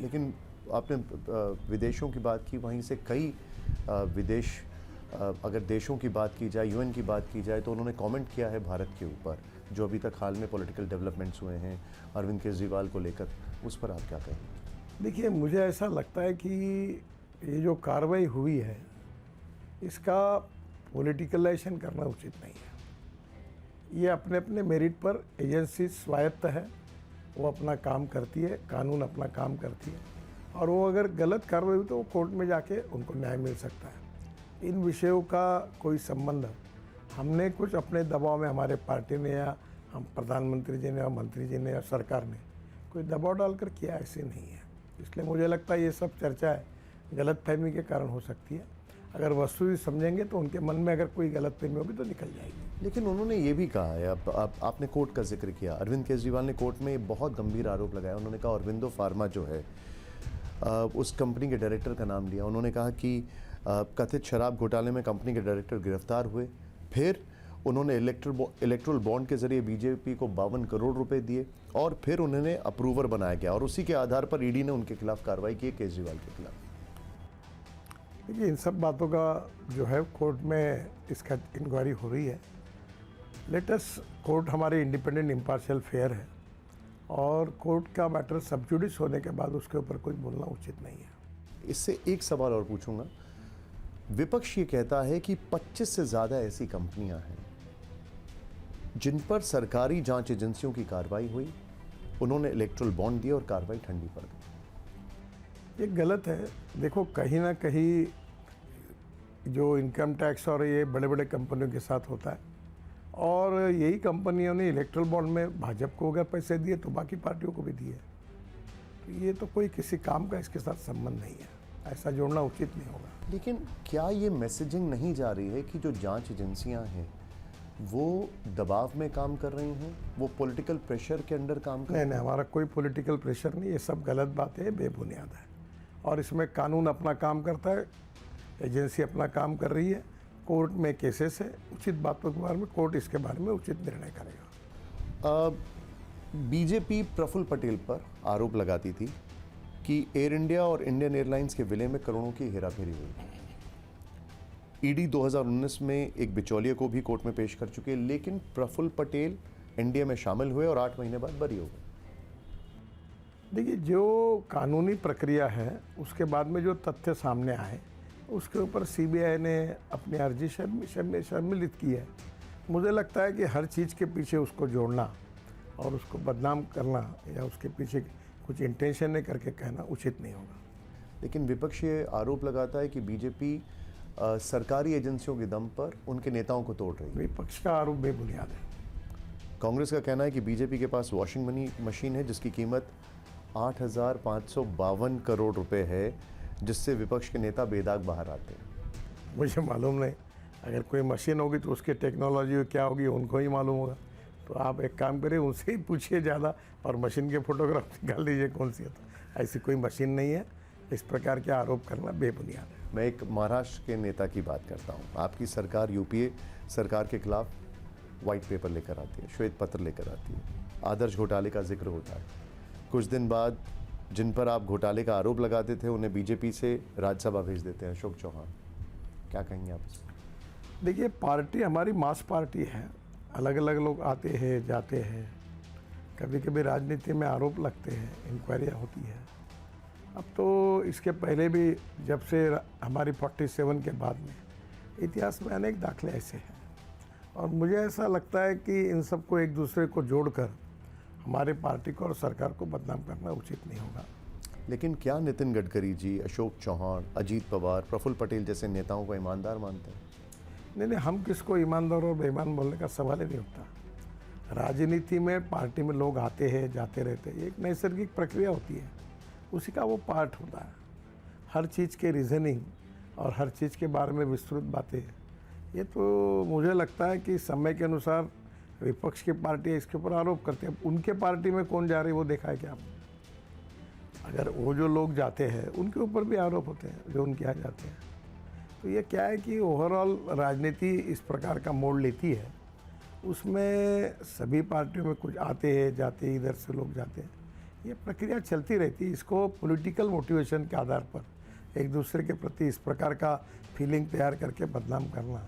लेकिन आपने विदेशों की बात की, वहीं से कई विदेश अगर देशों की बात की जाए, यूएन की बात की जाए, तो उन्होंने कमेंट किया है भारत के ऊपर, जो अभी तक हाल में पॉलिटिकल डेवलपमेंट्स हुए हैं अरविंद केजरीवाल को लेकर, उस पर आप क्या कहेंगे? देखिए, मुझे ऐसा लगता है कि ये जो कार्रवाई हुई है इसका पॉलिटिकलाइजेशन करना उचित नहीं है। ये अपने अपने मेरिट पर एजेंसी स्वायत्त है, वो अपना काम करती है, कानून अपना काम करती है, और वो अगर गलत कार्रवाई हुई तो वो कोर्ट में जाके उनको न्याय मिल सकता है। इन विषयों का कोई संबंध हमने कुछ अपने दबाव में, हमारे पार्टी ने या हम प्रधानमंत्री जी ने या मंत्री जी ने या सरकार ने कोई दबाव डालकर किया, ऐसे नहीं है। इसलिए मुझे लगता है ये सब चर्चा है गलतफहमी के कारण हो सकती है। अगर वस्तु समझेंगे तो उनके मन में अगर कोई गलतफहमी होगी तो निकल जाएगी। लेकिन उन्होंने ये भी कहा है, आपने कोर्ट का जिक्र किया, अरविंद केजरीवाल ने कोर्ट में बहुत गंभीर आरोप लगाया। उन्होंने कहा अरविंदो फार्मा जो है, उस कंपनी के डायरेक्टर का नाम लिया। उन्होंने कहा कि कथित शराब घोटाले में कंपनी के डायरेक्टर गिरफ्तार हुए, फिर उन्होंने इलेक्ट्रल बॉन्ड के जरिए बीजेपी को 52 करोड़ रुपए दिए, और फिर उन्होंने अप्रूवर बनाया गया, और उसी के आधार पर ईडी ने उनके खिलाफ कार्रवाई की, केजरीवाल के खिलाफ। देखिए, इन सब बातों का जो है कोर्ट में इसका इंक्वायरी हो रही है। लेटेस्ट कोर्ट हमारे इंडिपेंडेंट इम्पार्शियल फेयर है, और कोर्ट का मैटर सब जुडिस होने के बाद उसके ऊपर कुछ बोलना उचित नहीं है। इससे एक सवाल और पूछूंगा। विपक्ष ये कहता है कि 25 से ज़्यादा ऐसी कंपनियां हैं जिन पर सरकारी जांच एजेंसियों की कार्रवाई हुई, उन्होंने इलेक्ट्रल बॉन्ड दिए और कार्रवाई ठंडी पड़ गई। ये गलत है। देखो, कहीं ना कहीं जो इनकम टैक्स और ये बड़े बड़े कंपनियों के साथ होता है, और यही कंपनियों ने इलेक्ट्रल बॉन्ड में भाजपा को अगर पैसे दिए तो बाकी पार्टियों को भी दिए। तो ये तो कोई किसी काम का इसके साथ संबंध नहीं है, ऐसा जोड़ना उचित नहीं होगा। लेकिन क्या ये मैसेजिंग नहीं जा रही है कि जो जांच एजेंसियां हैं वो दबाव में काम कर रही हैं, वो पॉलिटिकल प्रेशर के अंडर काम कर रही हैं? नहीं, हमारा कोई पॉलिटिकल प्रेशर नहीं, ये सब गलत बात है, बेबुनियाद है। और इसमें कानून अपना काम करता है, एजेंसी अपना काम कर रही है, कोर्ट में केसेस है, उचित बातों के बारे में कोर्ट इसके बारे में उचित निर्णय करेगा। बीजेपी प्रफुल्ल पटेल पर आरोप लगाती थी कि एयर इंडिया और इंडियन एयरलाइंस के विलय में करोड़ों की हेराफेरी हुई। ईडी 2019 में एक बिचौलिए को भी कोर्ट में पेश कर चुके हैं, लेकिन प्रफुल्ल पटेल एनडीए में शामिल हुए और 8 महीने बाद बरी हो गए। देखिए, जो कानूनी प्रक्रिया है उसके बाद में जो तथ्य सामने आए उसके ऊपर सीबीआई ने अपनी अर्जी सम्मिलित की है। मुझे लगता है कि हर चीज़ के पीछे उसको जोड़ना और उसको बदनाम करना या उसके पीछे कुछ इंटेंशन नहीं करके कहना उचित नहीं होगा। लेकिन विपक्ष ये आरोप लगाता है कि बीजेपी सरकारी एजेंसियों के दम पर उनके नेताओं को तोड़ रही है। विपक्ष का आरोप बेबुनियाद है। कांग्रेस का कहना है कि बीजेपी के पास वॉशिंग मशीन है जिसकी कीमत 8,552 करोड़ रुपए है, जिससे विपक्ष के नेता बेदाग बाहर आते हैं। मुझे मालूम नहीं, अगर कोई मशीन होगी तो उसकी टेक्नोलॉजी क्या होगी उनको ही मालूम होगा। तो आप एक काम करिए, उनसे ही पूछिए ज़्यादा, और मशीन के फोटोग्राफ निकाल दीजिए कौन सी है। तो ऐसी कोई मशीन नहीं है, इस प्रकार के आरोप करना बेबुनियाद है। मैं एक महाराष्ट्र के नेता की बात करता हूँ। आपकी सरकार यूपीए सरकार के खिलाफ वाइट पेपर लेकर आती है, श्वेत पत्र लेकर आती है, आदर्श घोटाले का जिक्र होता है। कुछ दिन बाद जिन पर आप घोटाले का आरोप लगाते थे उन्हें बीजेपी से राज्यसभा भेज देते हैं, अशोक चौहान। क्या कहेंगे आप इसमें? देखिए, पार्टी हमारी मास पार्टी है, अलग अलग लोग आते हैं जाते हैं, कभी कभी राजनीति में आरोप लगते हैं, इंक्वायरियाँ होती है। अब तो इसके पहले भी जब से हमारी 47 के बाद में इतिहास में अनेक दाखले ऐसे हैं, और मुझे ऐसा लगता है कि इन सबको एक दूसरे को जोड़कर हमारे पार्टी को और सरकार को बदनाम करना उचित नहीं होगा। लेकिन क्या नितिन गडकरी जी, अशोक चौहान, अजीत पवार, प्रफुल्ल पटेल जैसे नेताओं को ईमानदार मानते हैं? नहीं, हम किसको ईमानदार और बेईमान बोलने का सवाल ही नहीं उठता। राजनीति में पार्टी में लोग आते हैं जाते रहते हैं, एक नैसर्गिक प्रक्रिया होती है, उसी का वो पार्ट होता है। हर चीज़ के रीज़निंग और हर चीज़ के बारे में विस्तृत बातें, ये तो मुझे लगता है कि समय के अनुसार विपक्ष की पार्टी इसके ऊपर आरोप करते हैं। उनके पार्टी में कौन जा रही है वो देखा है क्या आपने? अगर वो जो लोग जाते हैं उनके ऊपर भी आरोप होते हैं जो उनके यहाँ जाते हैं। तो ये क्या है कि ओवरऑल राजनीति इस प्रकार का मोड़ लेती है, उसमें सभी पार्टियों में कुछ आते हैं जाते हैं, इधर से लोग जाते हैं, ये प्रक्रिया चलती रहती है। इसको पॉलिटिकल मोटिवेशन के आधार पर एक दूसरे के प्रति इस प्रकार का फीलिंग तैयार करके बदनाम करना,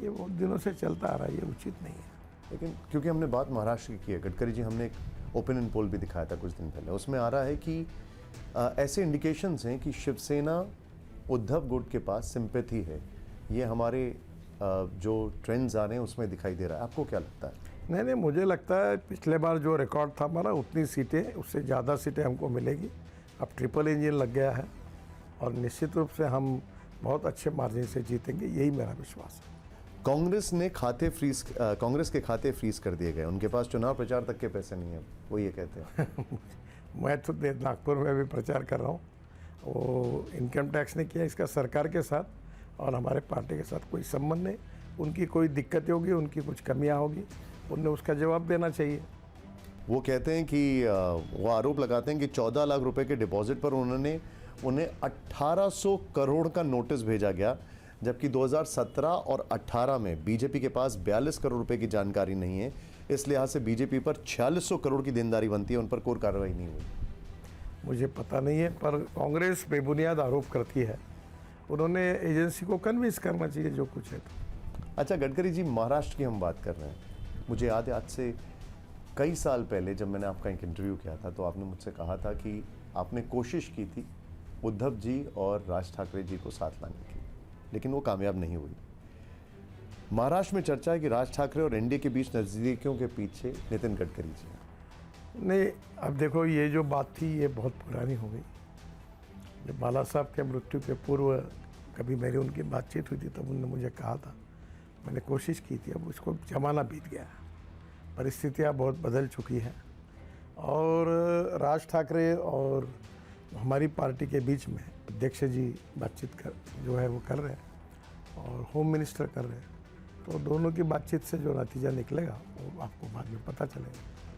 ये बहुत दिनों से चलता आ रहा है, ये उचित नहीं है। लेकिन क्योंकि हमने बात महाराष्ट्र की है, गडकरी जी, हमने एक ओपिनियन पोल भी दिखाया था कुछ दिन पहले, उसमें आ रहा है कि ऐसे इंडिकेशंस हैं कि शिवसेना उद्धव गुट के पास सिंपैथी है। ये हमारे जो ट्रेंड्स आ रहे हैं उसमें दिखाई दे रहा है। आपको क्या लगता है? नहीं, मुझे लगता है पिछले बार जो रिकॉर्ड था हमारा, उतनी सीटें, उससे ज़्यादा सीटें हमको मिलेगी। अब ट्रिपल इंजन लग गया है और निश्चित रूप से हम बहुत अच्छे मार्जिन से जीतेंगे, यही मेरा विश्वास है। कांग्रेस के खाते फ्रीज कर दिए गए, उनके पास चुनाव प्रचार तक के पैसे नहीं है, वो ये कहते हैं। मैं तो नागपुर में भी प्रचार कर रहा हूँ। वो इनकम टैक्स ने किया, इसका सरकार के साथ और हमारे पार्टी के साथ कोई संबंध नहीं। उनकी कोई दिक्कतें होगी, उनकी कुछ कमियां होगी, उन्हें उसका जवाब देना चाहिए। वो कहते हैं कि वो आरोप लगाते हैं कि 14 लाख रुपए के डिपॉजिट पर उन्हें 1800 करोड़ का नोटिस भेजा गया, जबकि 2017 और 18 में बीजेपी के पास 42 करोड़ रुपए की जानकारी नहीं है। इस लिहाज से बीजेपी पर 4600 करोड़ की देनदारी बनती है, उन पर कोई कार्रवाई नहीं हुई। मुझे पता नहीं है, पर कांग्रेस बेबुनियाद आरोप करती है। उन्होंने एजेंसी को कन्विंस करना चाहिए जो कुछ है। अच्छा गडकरी जी, महाराष्ट्र की हम बात कर रहे हैं। मुझे याद है आज से कई साल पहले जब मैंने आपका एक इंटरव्यू किया था, तो आपने मुझसे कहा था कि आपने कोशिश की थी उद्धव जी और राज ठाकरे जी को साथ लाने की, लेकिन वो कामयाब नहीं हुई। महाराष्ट्र में चर्चा है कि राज ठाकरे और एनडीए के बीच नज़दीकियों के पीछे नितिन गडकरी जी हैं। नहीं, अब देखो, ये जो बात थी ये बहुत पुरानी हो गई। जब बाला साहब के मृत्यु के पूर्व कभी मेरी उनकी बातचीत हुई थी, तब उन्होंने मुझे कहा था, मैंने कोशिश की थी। अब उसको ज़माना बीत गया, परिस्थितियाँ बहुत बदल चुकी हैं और राज ठाकरे और हमारी पार्टी के बीच में अध्यक्ष जी बातचीत जो है वो कर रहे हैं और होम मिनिस्टर कर रहे हैं। तो दोनों की बातचीत से जो नतीजा निकलेगा वो आपको बाद में पता चलेगा।